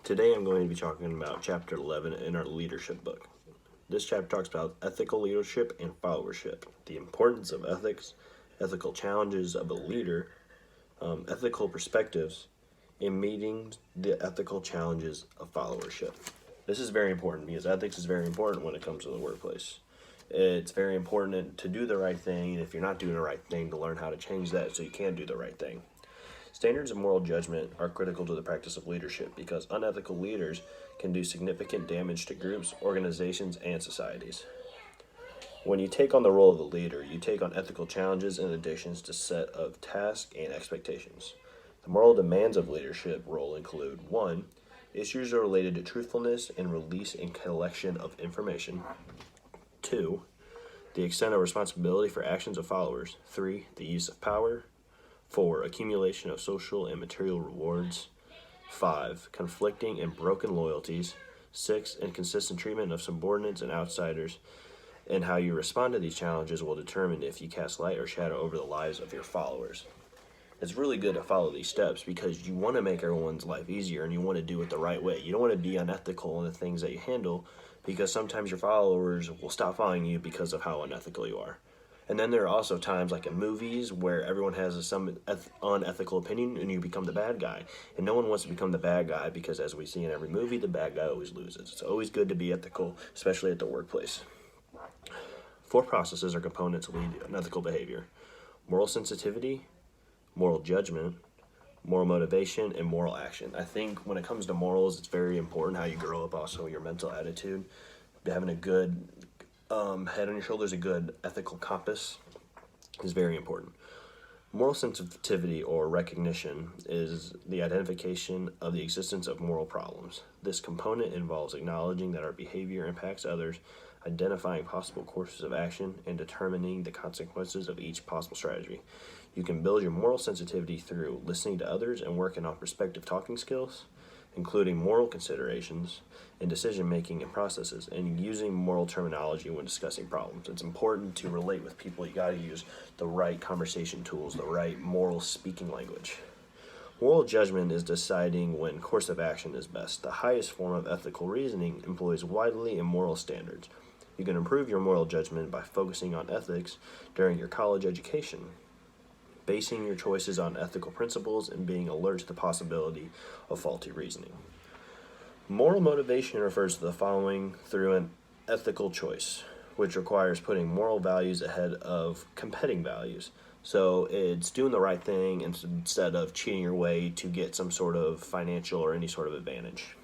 Today I'm going to be talking about chapter 11 in our leadership book. This chapter talks about ethical leadership and followership, the importance of ethics, ethical challenges of a leader, ethical perspectives, and meeting the ethical challenges of followership. This is very important because ethics is very important when it comes to the workplace. It's very important to do the right thing, and if you're not doing the right thing, to learn how to change that so you can do the right thing. Standards of moral judgment are critical to the practice of leadership because unethical leaders can do significant damage to groups, organizations, and societies. When you take on the role of a leader, you take on ethical challenges in addition to set of tasks and expectations. The moral demands of leadership role include 1. Issues are related to truthfulness and release and collection of information. 2. The extent of responsibility for actions of followers. 3. The use of power. 4. Accumulation of social and material rewards. 5. Conflicting and broken loyalties. 6. Inconsistent treatment of subordinates and outsiders. And how you respond to these challenges will determine if you cast light or shadow over the lives of your followers. It's really good to follow these steps because you want to make everyone's life easier and you want to do it the right way. You don't want to be unethical in the things that you handle because sometimes your followers will stop following you because of how unethical you are. And then there are also times, like in movies, where everyone has some unethical opinion and you become the bad guy. And no one wants to become the bad guy because, as we see in every movie, the bad guy always loses. It's always good to be ethical, especially at the workplace. 4 processes or components lead to unethical behavior: moral sensitivity, moral judgment, moral motivation, and moral action. I think when it comes to morals, it's very important how you grow up, also your mental attitude. Having a good head on your shoulders, a good ethical compass is very important. Moral sensitivity or recognition is the identification of the existence of moral problems. This component involves acknowledging that our behavior impacts others, identifying possible courses of action, and determining the consequences of each possible strategy. You can build your moral sensitivity through listening to others and working on perspective talking skills, including moral considerations in decision making and processes, and using moral terminology when discussing problems. It's important to relate with people. You got to use the right conversation tools, the right moral speaking language. Moral judgment is deciding when course of action is best. The highest form of ethical reasoning employs widely immoral standards. You can improve your moral judgment by focusing on ethics during your college education, basing your choices on ethical principles, and being alert to the possibility of faulty reasoning. Moral motivation refers to the following through an ethical choice, which requires putting moral values ahead of competing values. So it's doing the right thing instead of cheating your way to get some sort of financial or any sort of advantage.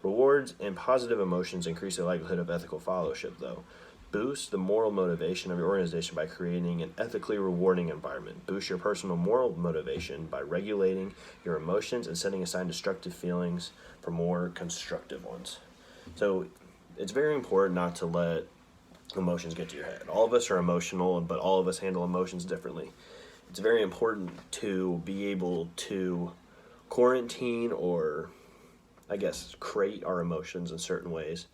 Rewards and positive emotions increase the likelihood of ethical followership, though. Boost the moral motivation of your organization by creating an ethically rewarding environment. Boost your personal moral motivation by regulating your emotions and setting aside destructive feelings for more constructive ones. So it's very important not to let emotions get to your head. All of us are emotional, but all of us handle emotions differently. It's very important to be able to quarantine or, I guess, crate our emotions in certain ways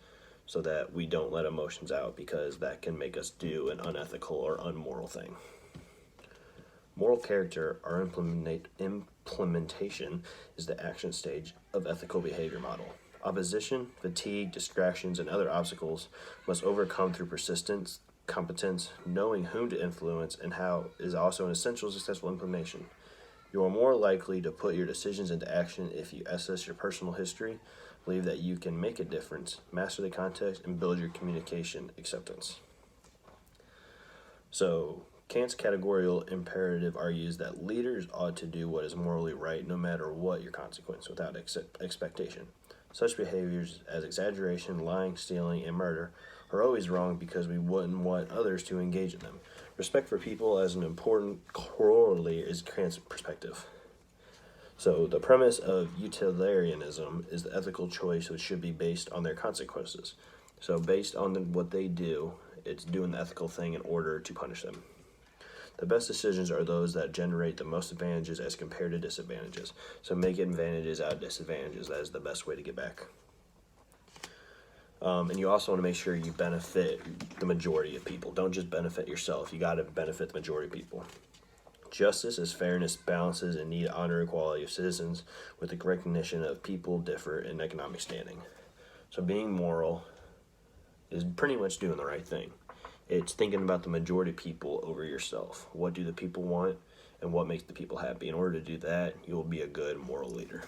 so that we don't let emotions out, because that can make us do an unethical or unmoral thing. Moral character, or implementation, is the action stage of ethical behavior model. Opposition, fatigue, distractions, and other obstacles must overcome through persistence, competence, knowing whom to influence, and how is also an essential successful implementation. You are more likely to put your decisions into action if you assess your personal history, believe that you can make a difference, master the context, and build your communication acceptance. So, Kant's categorical imperative argues that leaders ought to do what is morally right no matter what your consequence, without expectation. Such behaviors as exaggeration, lying, stealing, and murder are always wrong because we wouldn't want others to engage in them. Respect for people as an important corollary is Kant's perspective. So the premise of utilitarianism is the ethical choice which should be based on their consequences. So based on what they do, it's doing the ethical thing in order to punish them. The best decisions are those that generate the most advantages as compared to disadvantages. So make advantages out of disadvantages. That is the best way to get back. And you also want to make sure you benefit the majority of people. Don't just benefit yourself. You got to benefit the majority of people. Justice is fairness, balances, and need honor equality of citizens with the recognition of people differ in economic standing. So being moral is pretty much doing the right thing. It's thinking about the majority of people over yourself. What do the people want and what makes the people happy? In order to do that, you will be a good moral leader.